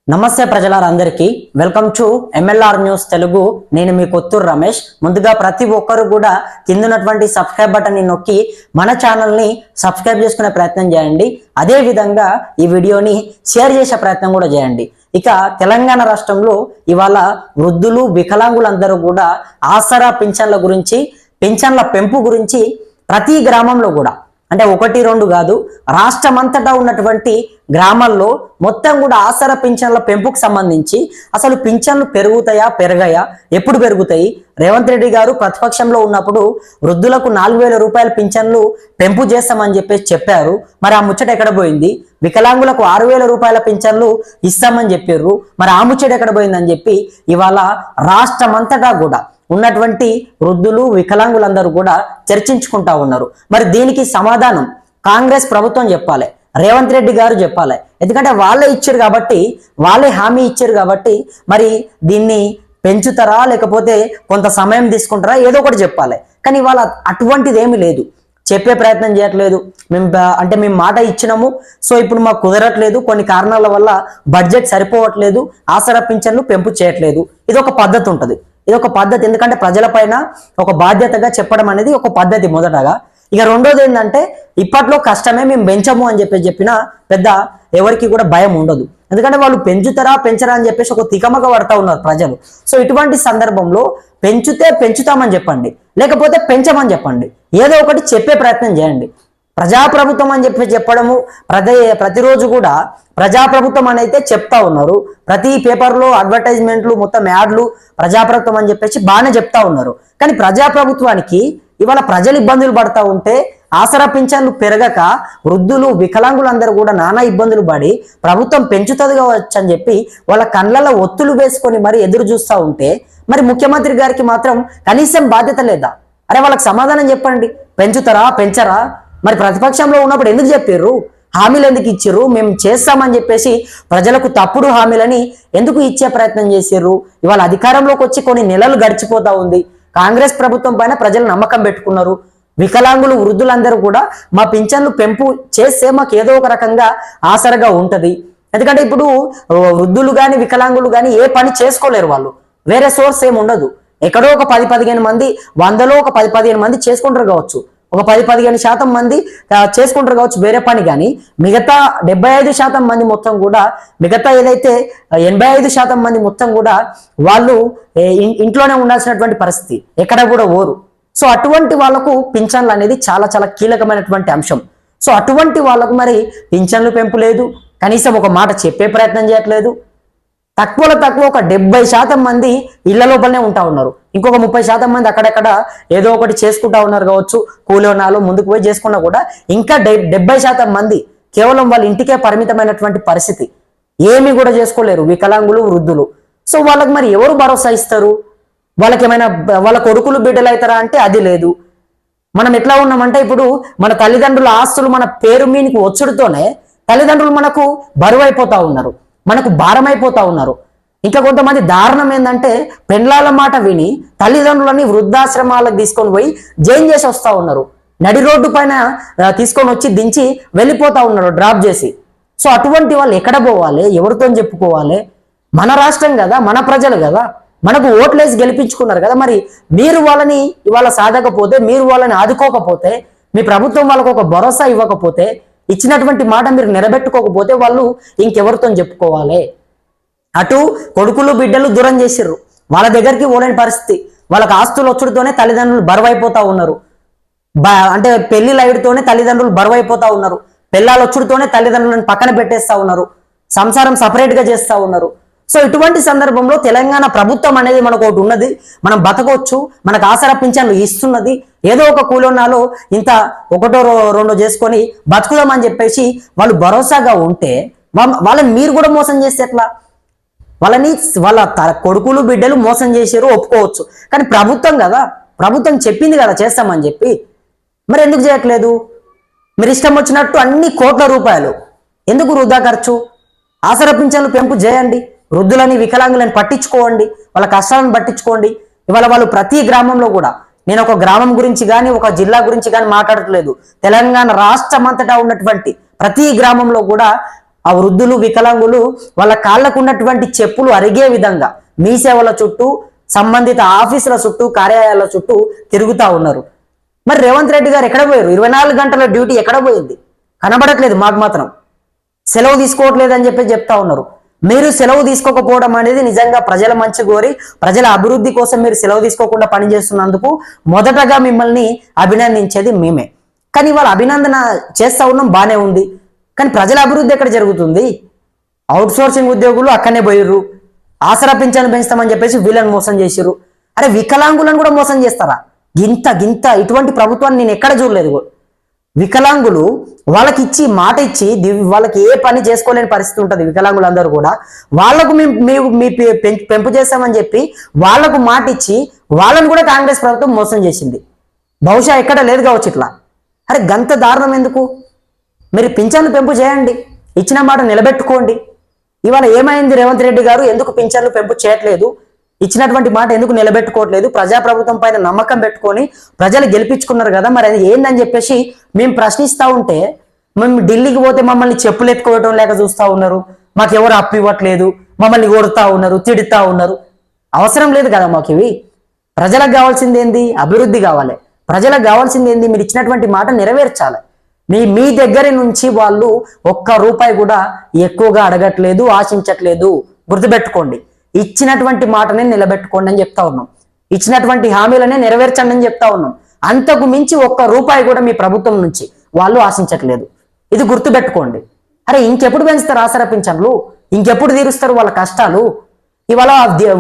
నమస్తే ప్రజలందరికీ welcome to MLR news Telugu. నేను మీ కొత్తూరు రమేష్. ముందుగా ప్రతి ఒక్కరు కూడా కింద ఉన్నటువంటి సబ్స్క్రైబ్ బటన్ ని నొక్కి మన ఛానల్ ని సబ్స్క్రైబ్ చేసుకునే ప్రయత్నం చేయండి. అదే విధంగా ఈ వీడియోని షేర్ చేసే ప్రయత్నం కూడా చేయండి. ఇక తెలంగాణ రాష్ట్రంలో ఇవాళ వృద్ధులు వికలాంగులందరూ కూడా ఆసరా పింఛన్ల గురించి, పింఛన్ల పెంపు గురించి ప్రతి గ్రామంలో కూడా, అంటే ఒకటి రెండు కాదు, రాష్ట్రమంతటా ఉన్నటువంటి గ్రామాల్లో మొత్తం కూడా ఆసరా పింఛన్ల పెంపుకు సంబంధించి అసలు పింఛన్లు పెరుగుతాయా పెరగాయా, ఎప్పుడు పెరుగుతాయి? రేవంత్ రెడ్డి గారు ప్రతిపక్షంలో ఉన్నప్పుడు వృద్ధులకు 4,000 రూపాయల పింఛన్లు పెంపు చేస్తామని చెప్పారు. మరి ఆ ముచ్చట ఎక్కడ పోయింది? వికలాంగులకు 6,000 రూపాయల పింఛన్లు ఇస్తామని చెప్పారు. మరి ఆ ముచ్చట ఎక్కడ పోయిందని చెప్పి ఇవాళ రాష్ట్రమంతటా కూడా ఉన్నటువంటి వృద్ధులు వికలాంగులందరూ కూడా చర్చించుకుంటా ఉన్నారు. మరి దీనికి సమాధానం కాంగ్రెస్ ప్రభుత్వం చెప్పాలి, రేవంత్ రెడ్డి గారు చెప్పాలి. ఎందుకంటే వాళ్ళే ఇచ్చారు కాబట్టి, వాళ్ళే హామీ ఇచ్చారు కాబట్టి మరి దీన్ని పెంచుతారా లేకపోతే కొంత సమయం తీసుకుంటారా, ఏదో ఒకటి చెప్పాలి. కానీ వాళ్ళ అటువంటిది ఏమీ లేదు, చెప్పే ప్రయత్నం చేయట్లేదు. మేము మాట ఇచ్చినాము, సో ఇప్పుడు మాకు కుదరట్లేదు, కొన్ని కారణాల వల్ల బడ్జెట్ సరిపోవట్లేదు, ఆసరా పింఛన్లు పెంపు చేయట్లేదు. ఇది ఒక పద్ధతి ఉంటుంది, ఇది ఒక పద్ధతి. ఎందుకంటే ప్రజలపైన ఒక బాధ్యతగా చెప్పడం అనేది ఒక పద్ధతి మొదటగా. ఇక రెండోది ఏంటంటే ఇప్పట్లో కష్టమే, మేము పెంచము అని చెప్పినా పెద్ద ఎవరికి కూడా భయం ఉండదు. ఎందుకంటే వాళ్ళు పెంచుతారా పెంచరా అని చెప్పేసి ఒక తికమక పడతా ఉన్నారు ప్రజలు. సో ఇటువంటి సందర్భంలో పెంచుతే పెంచుతామని చెప్పండి, లేకపోతే పెంచమని చెప్పండి, ఏదో ఒకటి చెప్పే ప్రయత్నం చేయండి. ప్రజాప్రభుత్వం అని చెప్పడము ప్రతిరోజు కూడా ప్రజాప్రభుత్వం అని అయితే చెప్తా ఉన్నారు. ప్రతి పేపర్లో అడ్వర్టైజ్మెంట్లు, మొత్తం యాడ్లు ప్రజాప్రభుత్వం అని చెప్పేసి బాగానే చెప్తా ఉన్నారు. కానీ ప్రజాప్రభుత్వానికి ఇవాళ ప్రజలు ఇబ్బందులు పడతా ఉంటే, ఆసరా పింఛన్లు పెరగక వృద్ధులు వికలాంగులందరూ కూడా నానా ఇబ్బందులు పడి ప్రభుత్వం పెంచుతుంది కావచ్చు అని చెప్పి వాళ్ళ కళ్ళల్లో ఒత్తులు వేసుకొని మరి ఎదురు చూస్తూ ఉంటే, మరి ముఖ్యమంత్రి గారికి మాత్రం కనీసం బాధ్యత లేదా? అరే వాళ్ళకి సమాధానం చెప్పండి, పెంచుతారా పెంచరా? మరి ప్రతిపక్షంలో ఉన్నప్పుడు ఎందుకు చెప్పారు? హామీలు ఎందుకు ఇచ్చారు? మేము చేస్తామని చెప్పేసి ప్రజలకు తప్పుడు హామీలని ఎందుకు ఇచ్చే ప్రయత్నం చేశారు? ఇవాళ అధికారంలోకి వచ్చి కొన్ని నెలలు గడిచిపోతా ఉంది. కాంగ్రెస్ ప్రభుత్వం పైన ప్రజలు నమ్మకం పెట్టుకున్నారు. వికలాంగులు వృద్ధులందరూ కూడా మా పింఛన్లు పెంపు చేస్తే మాకు ఏదో ఒక రకంగా ఆసరగా ఉంటది. ఎందుకంటే ఇప్పుడు వృద్ధులు కానీ వికలాంగులు కానీ ఏ పని చేసుకోలేరు, వాళ్ళు వేరే సోర్స్ ఏమి ఉండదు. ఎక్కడో ఒక 10-15 మంది, 100లో ఒక 10-15 మంది చేసుకుంటారు కావచ్చు, ఒక 10-15% మంది చేసుకుంటారు కావచ్చు వేరే పని. కానీ మిగతా 75% మంది మొత్తం కూడా, మిగతా ఏదైతే 85% మంది మొత్తం కూడా వాళ్ళు ఇంట్లోనే ఉండాల్సినటువంటి పరిస్థితి, ఎక్కడ కూడా ఓరు. సో అటువంటి వాళ్ళకు పింఛన్లు అనేది చాలా చాలా కీలకమైనటువంటి అంశం. సో అటువంటి వాళ్ళకు మరి పింఛన్లు పెంపు లేదు, కనీసం ఒక మాట చెప్పే ప్రయత్నం చేయట్లేదు. తక్కువలో తక్కువ ఒక 70% మంది ఇళ్ల లోపలనే ఉంటా ఉన్నారు. ఇంకొక 30% మంది అక్కడెక్కడ ఏదో ఒకటి చేసుకుంటా ఉన్నారు కావచ్చు, కూలోనాలు ముందుకు పోయి చేసుకున్నా కూడా ఇంకా 70% మంది కేవలం వాళ్ళ ఇంటికే పరిమితమైనటువంటి పరిస్థితి, ఏమి కూడా చేసుకోలేరు వికలాంగులు వృద్ధులు. సో వాళ్ళకి మరి ఎవరు భరోసా ఇస్తారు? వాళ్ళకి ఏమైనా వాళ్ళ కొడుకులు బిడ్డలు అవుతారా అంటే అది లేదు. మనం ఎట్లా ఉన్నామంటే ఇప్పుడు మన తల్లిదండ్రుల ఆస్తులు మన పేరు మీనికి వచ్చుడుతోనే తల్లిదండ్రులు మనకు బరువు అయిపోతా ఉన్నారు, మనకు భారం అయిపోతా ఉన్నారు. ఇంకా కొంతమంది దారుణం ఏంటంటే పెండ్లాల మాట విని తల్లిదండ్రులని వృద్ధాశ్రమాలకు తీసుకొని పోయి జైన్ చేసి వస్తా ఉన్నారు. నడి రోడ్డు పైన తీసుకొని వచ్చి దించి వెళ్ళిపోతా ఉన్నారు డ్రాప్ చేసి. సో అటువంటి వాళ్ళు ఎక్కడ పోవాలి? ఎవరితో చెప్పుకోవాలి? మన రాష్ట్రం కదా, మన ప్రజలు కదా, మనకు ఓట్లేసి గెలిపించుకున్నారు కదా. మరి మీరు వాళ్ళని ఇవాళ సాధకపోతే, మీరు వాళ్ళని ఆదుకోకపోతే, మీ ప్రభుత్వం వాళ్ళకు ఒక భరోసా ఇవ్వకపోతే, ఇచ్చినటువంటి మాట మీరు నిలబెట్టుకోకపోతే వాళ్ళు ఇంకెవరితో చెప్పుకోవాలి? అటు కొడుకులు బిడ్డలు దూరం చేసిర్రు, వాళ్ళ దగ్గరికి పోలేని పరిస్థితి. వాళ్ళకి ఆస్తులు వచ్చుడుతోనే తల్లిదండ్రులు బరువైపోతా ఉన్నారు. అంటే పెళ్లిళ్ళ ఐడుతోనే తల్లిదండ్రులు బరువైపోతా ఉన్నారు. పెళ్ళాలు వచ్చుడుతోనే తల్లిదండ్రులను పక్కన పెట్టేస్తా ఉన్నారు, సంసారం సపరేట్ గా చేస్తా ఉన్నారు. సో ఇటువంటి సందర్భంలో తెలంగాణ ప్రభుత్వం అనేది మనకు ఒకటి ఉన్నది, మనం బతకొచ్చు, మనకు ఆసరా పింఛన్లు ఇస్తున్నది, ఏదో ఒక కూలోనాలో ఇంత ఒకటో రెండో చేసుకొని బతుకుదామని చెప్పేసి వాళ్ళు భరోసాగా ఉంటే వాళ్ళని మీరు కూడా మోసం చేస్తే ఎట్లా? వాళ్ళని వాళ్ళ కొడుకులు బిడ్డలు మోసం చేశారు ఒప్పుకోవచ్చు, కానీ ప్రభుత్వం కదా, ప్రభుత్వం చెప్పింది కదా చేస్తామని చెప్పి, మరి ఎందుకు చేయట్లేదు? మీరు ఇష్టం వచ్చినట్టు అన్ని కోట్ల రూపాయలు ఎందుకు వృధా ఖర్చు? ఆసరా పింఛన్లు పెంపు చేయండి, వృద్ధులని వికలాంగులని పట్టించుకోండి, వాళ్ళ కష్టాలను పట్టించుకోండి. ఇవాళ వాళ్ళు ప్రతి గ్రామంలో కూడా, నేను ఒక గ్రామం గురించి కానీ ఒక జిల్లా గురించి కానీ మాట్లాడట్లేదు, తెలంగాణ రాష్ట్రం అంతటా ఉన్నటువంటి ప్రతి గ్రామంలో కూడా ఆ వృద్ధులు వికలాంగులు వాళ్ళ కాళ్ళకు ఉన్నటువంటి చెప్పులు అరిగే విధంగా మీ సేవల చుట్టూ సంబంధిత ఆఫీసుల చుట్టూ కార్యాలయాల చుట్టూ తిరుగుతా ఉన్నారు. మరి రేవంత్ రెడ్డి గారు ఎక్కడ పోయారు? 24 గంటల డ్యూటీ ఎక్కడ పోయింది? కనబడట్లేదు మాకు మాత్రం. సెలవు తీసుకోవట్లేదు అని చెప్పి చెప్తా ఉన్నారు. మీరు సెలవు తీసుకోకపోవడం అనేది నిజంగా ప్రజల మంచి కోరి ప్రజల అభివృద్ధి కోసం మీరు సెలవు తీసుకోకుండా పనిచేస్తున్నందుకు మొదటగా మిమ్మల్ని అభినందించేది మేమే. కానీ వాళ్ళ అభినందన చేస్తా ఉన్నాం, బానే ఉంది. కానీ ప్రజల అభివృద్ధి ఎక్కడ జరుగుతుంది? అవుట్ సోర్సింగ్ ఉద్యోగులు అక్కడనే పోయిర్రు, ఆసరా పింఛను పెంచుతామని చెప్పేసి వీళ్ళని మోసం చేసిర్రు. అరే వికలాంగులను కూడా మోసం చేస్తారా? గింత ఇటువంటి ప్రభుత్వాన్ని నేను ఎక్కడ చూడలేదు. వికలాంగులు వాళ్ళకి ఇచ్చి మాట ఇచ్చి వాళ్ళకి ఏ పని చేసుకోలేని పరిస్థితి ఉంటుంది. వికలాంగులందరూ కూడా వాళ్లకు మీ పెంపు చేస్తామని చెప్పి వాళ్లకు మాట ఇచ్చి వాళ్ళని కూడా కాంగ్రెస్ ప్రభుత్వం మోసం చేసింది. బహుశా ఎక్కడ లేదు కావచ్చు ఇట్లా. అరే గంత దారుణం ఎందుకు? మీరు పింఛన్లు పెంపు చేయండి, ఇచ్చిన మాట నిలబెట్టుకోండి. ఇవాళ ఏమైంది? రేవంత్ రెడ్డి గారు ఎందుకు పింఛన్లు పెంపు చేయట్లేదు? ఇచ్చినటువంటి మాట ఎందుకు నిలబెట్టుకోవట్లేదు? ప్రజాప్రభుత్వం పైన నమ్మకం పెట్టుకొని ప్రజలు గెలిపించుకున్నారు కదా, మరి అది ఏందని చెప్పేసి మేము ప్రశ్నిస్తా ఉంటే మేము ఢిల్లీకి పోతే మమ్మల్ని చెప్పులు ఎత్తుకోవటం లేక చూస్తా ఉన్నారు. మాకు ఎవరు అప్పు ఇవ్వట్లేదు, మమ్మల్ని కొడుతా ఉన్నారు, తిడుతా ఉన్నారు. అవసరం లేదు కదా మాకు ఇవి. ప్రజలకు కావాల్సింది ఏంది? అభివృద్ధి కావాలి. ప్రజలకు కావాల్సింది ఏంది? మీరు ఇచ్చినటువంటి మాట నెరవేర్చాలి. మీ దగ్గర నుంచి వాళ్ళు ఒక్క రూపాయి కూడా ఎక్కువగా అడగట్లేదు, ఆశించట్లేదు. గుర్తుపెట్టుకోండి. ఇచ్చినటువంటి మాటనే నిలబెట్టుకోండి అని చెప్తా ఉన్నాం. ఇచ్చినటువంటి హామీలనే నెరవేర్చండి అని చెప్తా ఉన్నాం. అంతకు మించి ఒక్క రూపాయి కూడా మీ ప్రభుత్వం నుంచి వాళ్ళు ఆశించట్లేదు. ఇది గుర్తుపెట్టుకోండి. అరే ఇంకెప్పుడు పెంచుతారు ఆసరా పింఛన్లు? ఇంకెప్పుడు తీరుస్తారు వాళ్ళ కష్టాలు? ఇవాళ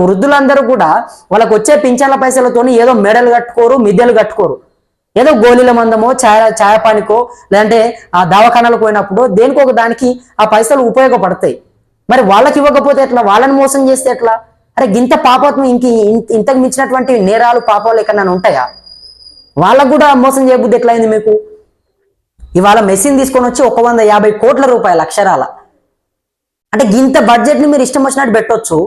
వృద్ధులందరూ కూడా వాళ్ళకు వచ్చే పింఛన్ల పైసలతోని ఏదో మెడలు కట్టుకోరు, మిద్దెలు కట్టుకోరు. ఏదో గోళీల మందమో ఛాయపానికో లేదంటే ఆ దవాఖానాలకు పోయినప్పుడు దేనికో ఒక దానికి ఆ పైసలు ఉపయోగపడతాయి. మరి వాళ్ళకి ఇవ్వకపోతే ఎట్లా? వాళ్ళని మోసం చేస్తే ఎట్లా? అరే గింత పాపత్వం ఇంతకు మించినటువంటి నేరాలు పాపాలు ఎక్కడైనా ఉంటాయా? వాళ్ళకు కూడా మోసం చేయబుద్ధి ఎట్లయింది మీకు? ఇవాళ మెషిన్ తీసుకొని వచ్చి 150 కోట్ల రూపాయలు అక్షరాల. అంటే గింత బడ్జెట్ని మీరు ఇష్టం వచ్చినట్టు పెట్టొచ్చు,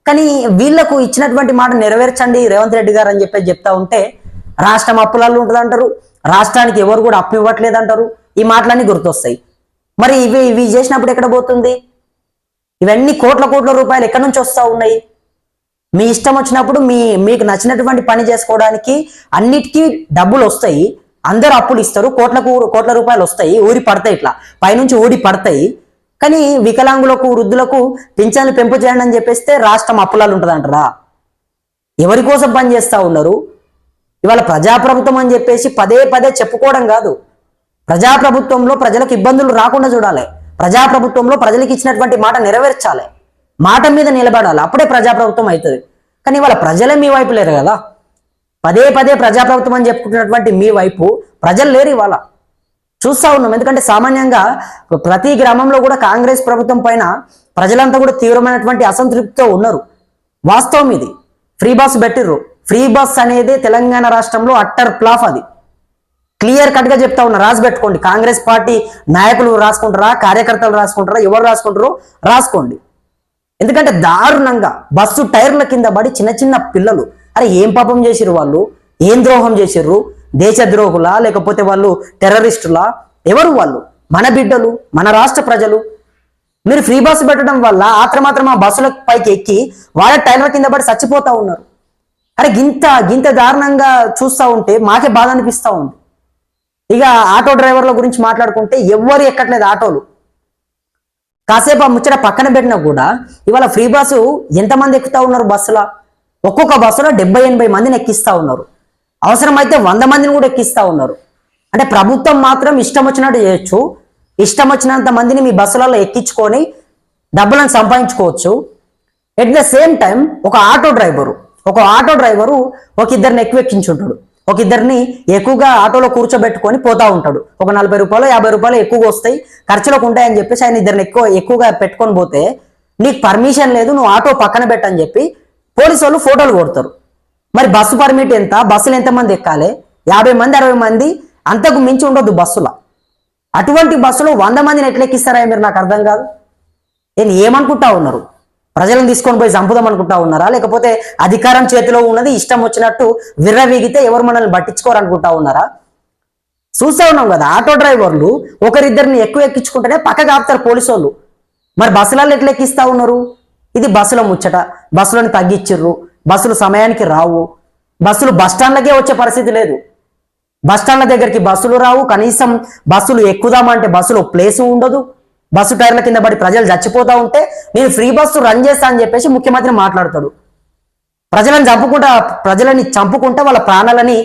కానీ వీళ్లకు ఇచ్చినటువంటి మాట నెరవేర్చండి రేవంత్ రెడ్డి గారు అని చెప్పి చెప్తా ఉంటే రాష్ట్రం అప్పులలో ఉంటుంది అంటారు, రాష్ట్రానికి ఎవరు కూడా అప్పు ఇవ్వట్లేదు అంటారు. ఈ మాటలన్నీ గుర్తొస్తాయి. మరి ఇవి చేసినప్పుడు ఎక్కడ పోతుంది? ఇవన్నీ కోట్ల రూపాయలు ఎక్కడి నుంచి వస్తూ ఉన్నాయి? మీ ఇష్టం వచ్చినప్పుడు మీకు నచ్చినటువంటి పని చేసుకోవడానికి అన్నిటికీ డబ్బులు వస్తాయి. అందరూ అప్పులు ఇస్తారు, కోట్ల రూపాయలు వస్తాయి, ఊరి పడతాయి, ఇట్లా పైనుంచి ఊడి పడతాయి. కానీ వికలాంగులకు వృద్ధులకు పింఛన్లు పెంపు చేయండి అని చెప్పేస్తే రాష్ట్రం అప్పులాలు ఉంటుంది అంటారా? ఎవరి కోసం పని చేస్తూ ఉన్నారు? ఇవాళ ప్రజాప్రభుత్వం అని చెప్పేసి పదే చెప్పుకోవడం కాదు. ప్రజాప్రభుత్వంలో ప్రజలకు ఇబ్బందులు రాకుండా చూడాలి. ప్రజాప్రభుత్వంలో ప్రజలకు ఇచ్చినటువంటి మాట నెరవేర్చాలి, మాట మీద నిలబడాలి. అప్పుడే ప్రజాప్రభుత్వం అవుతుంది. కానీ ఇవాళ ప్రజలే మీ వైపు లేరు కదా. పదే ప్రజాప్రభుత్వం అని చెప్పుకుంటున్నటువంటి మీ వైపు ప్రజలు లేరు. ఇవాళ చూస్తా ఉన్నాం. ఎందుకంటే సామాన్యంగా ప్రతి గ్రామంలో కూడా కాంగ్రెస్ ప్రభుత్వం పైన ప్రజలంతా కూడా తీవ్రమైనటువంటి అసంతృప్తితో ఉన్నారు. వాస్తవం ఇది. ఫ్రీ బస్ పెట్టిర్రు. ఫ్రీ బస్ అనేది తెలంగాణ రాష్ట్రంలో అట్టర్ ఫ్లాప్. అది క్లియర్ కట్ గా చెప్తా ఉన్నా, రాసి పెట్టుకోండి. కాంగ్రెస్ పార్టీ నాయకులు రాసుకుంటారా, కార్యకర్తలు రాసుకుంటారా, ఎవరు రాసుకుంటారో రాసుకోండి. ఎందుకంటే దారుణంగా బస్సు టైర్ల కింద పడి చిన్న పిల్లలు, అరే ఏం పాపం చేసిర్రు వాళ్ళు? ఏం ద్రోహం చేసిర్రు? దేశద్రోహులా లేకపోతే వాళ్ళు టెర్రరిస్టులా? ఎవరు వాళ్ళు? మన బిడ్డలు, మన రాష్ట్ర ప్రజలు. మీరు ఫ్రీ బస్సు పెట్టడం వల్ల ఆత్రమాత్రం ఆ బస్సుల పైకి ఎక్కి వాళ్ళ టైర్ల కింద పడి చచ్చిపోతా ఉన్నారు. అరే గింత దారుణంగా చూస్తూ ఉంటే మాకే బాధ అనిపిస్తూ ఉంది. ఇక ఆటో డ్రైవర్ల గురించి మాట్లాడుకుంటే ఎవ్వరు ఎక్కట్లేదు ఆటోలు. కాసేపు ఆ ముచ్చట పక్కన పెట్టినా కూడా ఇవాళ ఫ్రీ బస్సు ఎంతమంది ఎక్కుతా ఉన్నారు బస్సులో? ఒక్కొక్క బస్సులో 70-80 మందిని ఎక్కిస్తా ఉన్నారు. అవసరమైతే 100 మందిని కూడా ఎక్కిస్తా ఉన్నారు. అంటే ప్రభుత్వం మాత్రం ఇష్టం వచ్చినట్టు చేయొచ్చు, ఇష్టం వచ్చినంత మందిని మీ బస్సులలో ఎక్కించుకొని డబ్బులను సంపాదించుకోవచ్చు. ఎట్ ద సేమ్ టైం ఒక ఆటో డ్రైవరు ఒక ఇద్దరిని ఎక్కించుంటాడు, ఒక ఇద్దరిని ఎక్కువగా ఆటోలో కూర్చోబెట్టుకొని పోతా ఉంటాడు. ఒక 40 రూపాయలు 50 రూపాయలు ఎక్కువగా వస్తాయి, ఖర్చులకు ఉంటాయని చెప్పేసి ఆయన ఇద్దరిని ఎక్కువగా పెట్టుకొని పోతే నీకు పర్మిషన్ లేదు, నువ్వు ఆటో పక్కన పెట్టని చెప్పి పోలీసు వాళ్ళు ఫోటోలు కొడతారు. మరి బస్సు పర్మిట్ ఎంత? బస్సులు ఎంతమంది ఎక్కాలి? 50 మంది 60 మంది, అంతకు మించి ఉండొద్దు బస్సులో. అటువంటి బస్సులో 100 మందిని ఎట్లా ఎక్కిస్తారా మీరు? నాకు అర్థం కాదు. నేను ఏమనుకుంటా ఉన్నారు? ప్రజలను తీసుకొని పోయి చంపుదాం అనుకుంటా ఉన్నారా? లేకపోతే అధికారం చేతిలో ఉన్నది ఇష్టం వచ్చినట్టు విర్రవీగితే ఎవరు మనల్ని పట్టించుకోరనుకుంటా ఉన్నారా? చూస్తూ ఉన్నాం కదా, ఆటో డ్రైవర్లు ఒకరిద్దరిని ఎక్కువ ఎక్కించుకుంటేనే పక్కకు ఆపుతారు పోలీసు వాళ్ళు. మరి బస్సులలో ఎట్లా ఎక్కిస్తా ఉన్నారు? ఇది బస్సుల ముచ్చట. బస్సులను తగ్గించిర్రు, బస్సులు సమయానికి రావు, బస్సులు బస్టాండ్లకే వచ్చే పరిస్థితి లేదు. బస్టాండ్ల దగ్గరికి బస్సులు రావు, కనీసం బస్సులు ఎక్కుదామంటే బస్సులో ప్లేసు ఉండదు. బస్సు టైర్ల కింద పడి ప్రజలు చచ్చిపోతా ఉంటే నేను ఫ్రీ బస్సు రన్ చేస్తా అని చెప్పేసి ముఖ్యమంత్రి మాట్లాడతాడు. ప్రజలని చంపుకుంటా వాళ్ళ ప్రాణాలని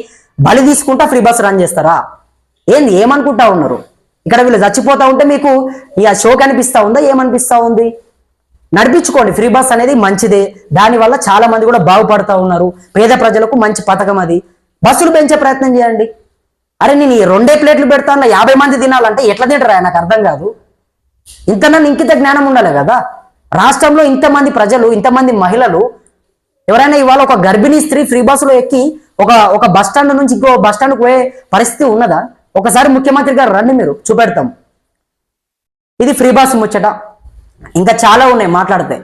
బలి తీసుకుంటా ఫ్రీ బస్సు రన్ చేస్తారా? ఏమనుకుంటా ఉన్నారు? ఇక్కడ వీళ్ళు చచ్చిపోతా ఉంటే మీకు ఇక షోక్ అనిపిస్తా ఉందా? ఏమనిపిస్తా ఉంది? నడిపించుకోండి, ఫ్రీ బస్ అనేది మంచిదే. దానివల్ల చాలా మంది కూడా బాగుపడతా ఉన్నారు. పేద ప్రజలకు మంచి పథకం అది. బస్సులు పెంచే ప్రయత్నం చేయండి. అరే నేను 2 ప్లేట్లు పెడతాను 50 మంది తినాలంటే ఎట్లా తింటారా? నాకు అర్థం కాదు. ఇంకింత జ్ఞానం ఉండాలి కదా. రాష్ట్రంలో ఇంతమంది ప్రజలు, ఇంతమంది మహిళలు, ఎవరైనా ఇవాళ ఒక గర్భిణీ స్త్రీ ఫ్రీ బస్సులో ఎక్కి ఒక బస్ స్టాండ్ నుంచి ఇంకో బస్ స్టాండ్కి పోయే పరిస్థితి ఉన్నదా? ఒకసారి ముఖ్యమంత్రి గారు రండి, మీరు చూపెడతాం. ఇది ఫ్రీ బస్ ముచ్చట. ఇంకా చాలా ఉన్నాయి మాట్లాడితే,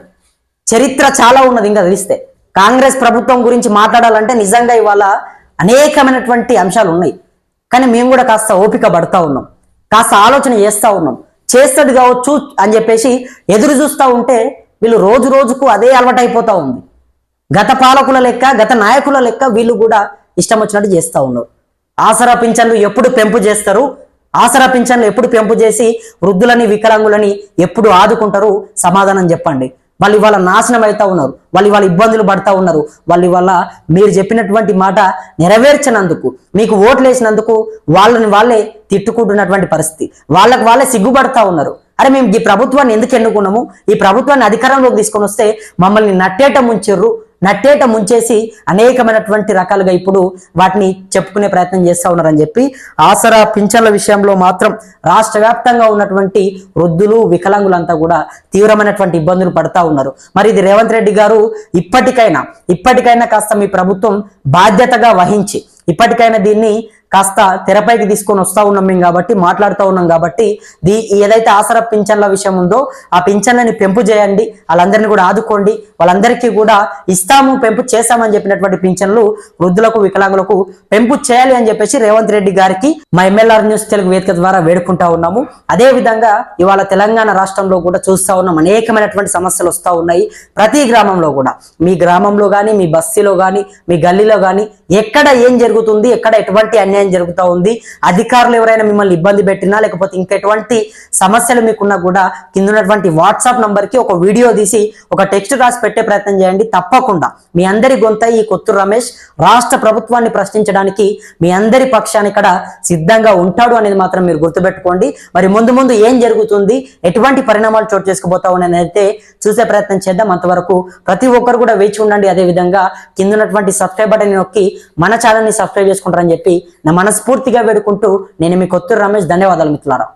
చరిత్ర చాలా ఉన్నది ఇంకా తెలిస్తే. కాంగ్రెస్ ప్రభుత్వం గురించి మాట్లాడాలంటే నిజంగా ఇవాళ అనేకమైనటువంటి అంశాలు ఉన్నాయి. కానీ మేము కూడా కాస్త ఓపిక పడతా ఉన్నాం, కాస్త ఆలోచన చేస్తూ ఉన్నాం. చేస్తుంది కావచ్చు అని చెప్పేసి ఎదురు చూస్తూ ఉంటే వీళ్ళు రోజు రోజుకు అదే అలవాటు అయిపోతూ ఉంది. గత పాలకుల లెక్క, గత నాయకుల లెక్క వీళ్ళు కూడా ఇష్టం వచ్చినట్టు చేస్తూ ఉన్నారు. ఆసరా పింఛన్లు ఎప్పుడు పెంపు చేస్తారు? ఆసరా పింఛన్లు ఎప్పుడు పెంపు చేసి వృద్ధులని, వికలాంగులని ఎప్పుడు ఆదుకుంటారు? సమాధానం చెప్పండి. వాళ్ళు ఇవాళ నాశనం అవుతా ఉన్నారు, వాళ్ళు ఇవాళ ఇబ్బందులు పడతా ఉన్నారు. వాళ్ళు ఇవాళ మీరు చెప్పినటువంటి మాట నెరవేర్చినందుకు, మీకు ఓట్లు వేసినందుకు వాళ్ళే తిట్టుకుంటున్నటువంటి పరిస్థితి. వాళ్ళే సిగ్గుపడతా ఉన్నారు. అరే మేము ఈ ప్రభుత్వాన్ని ఎందుకు ఎన్నుకున్నాము? ఈ ప్రభుత్వాన్ని అధికారంలోకి తీసుకొని వస్తే మమ్మల్ని నట్టేట ముంచేసి అనేకమైనటువంటి రకాలుగా ఇప్పుడు వాటిని చెప్పుకునే ప్రయత్నం చేస్తూ ఉన్నారని చెప్పి ఆసరా పింఛన్ల విషయంలో మాత్రం రాష్ట్ర వ్యాప్తంగా ఉన్నటువంటి వృద్ధులు, వికలాంగులంతా కూడా తీవ్రమైనటువంటి ఇబ్బందులు పడతా ఉన్నారు. మరి ఇది రేవంత్ రెడ్డి గారు ఇప్పటికైనా కాస్త మీ ప్రభుత్వం బాధ్యతగా వహించి ఇప్పటికైనా దీన్ని కాస్త తెరపైకి తీసుకొని వస్తా ఉన్నాం మేము కాబట్టి, మాట్లాడుతూ ఉన్నాం కాబట్టి, ఏదైతే ఆసరా పింఛన్ల విషయం ఉందో ఆ పింఛన్లని పెంపు చేయండి, వాళ్ళందరినీ కూడా ఆదుకోండి, వాళ్ళందరికీ కూడా పెంపు చేస్తామని చెప్పినటువంటి పింఛన్లు వృద్ధులకు, వికలాంగులకు పెంపు చేయాలి అని చెప్పేసి రేవంత్ రెడ్డి గారికి మా MLR న్యూస్ తెలుగు వేదిక ద్వారా వేడుకుంటా ఉన్నాము. అదే విధంగా ఇవాళ తెలంగాణ రాష్ట్రంలో కూడా చూస్తూ ఉన్నాం, అనేకమైనటువంటి సమస్యలు వస్తూ ఉన్నాయి. ప్రతి గ్రామంలో కూడా, మీ గ్రామంలో కానీ, మీ బస్తీలో కానీ, మీ గల్లీలో కానీ ఎక్కడ ఏం జరుగుతుంది, ఎక్కడ ఎటువంటి అన్యాయం జరుగుతూ ఉంది, అధికారులు ఎవరైనా మిమ్మల్ని ఇబ్బంది పెట్టినా లేకపోతే ఇంకెటువంటి సమస్యలు మీకున్నా కూడా కింద ఉన్నటువంటి వాట్సాప్ నంబర్కి ఒక వీడియో తీసి ఒక టెక్స్ట్ రాసి పెట్టే ప్రయత్నం చేయండి. తప్పకుండా మీ అందరి గొంత ఈ కొత్తూరు రమేష్ రాష్ట్ర ప్రభుత్వాన్ని ప్రశ్నించడానికి మీ అందరి పక్షాన్ని ఇక్కడ సిద్ధంగా ఉంటాడు అనేది మాత్రం మీరు గుర్తుపెట్టుకోండి. మరి ముందు ఏం జరుగుతుంది, ఎటువంటి పరిణామాలు చోటు చేసుకోబోతా ఉన్నాయని అయితే చూసే ప్రయత్నం చేద్దాం. అంతవరకు ప్రతి ఒక్కరు కూడా వేచి ఉండండి. అదే విధంగా కింద ఉన్నటువంటి సబ్స్క్రైబ్ బటన్ నొక్కి మన ఛానల్ని సబ్స్క్రైబ్ చేసుకుంటారని చెప్పి నా మనస్ఫూర్తిగా వేడుకుంటూ నేను మీ కొత్తూరు రమేష్. ధన్యవాదాలు మిత్రులారా.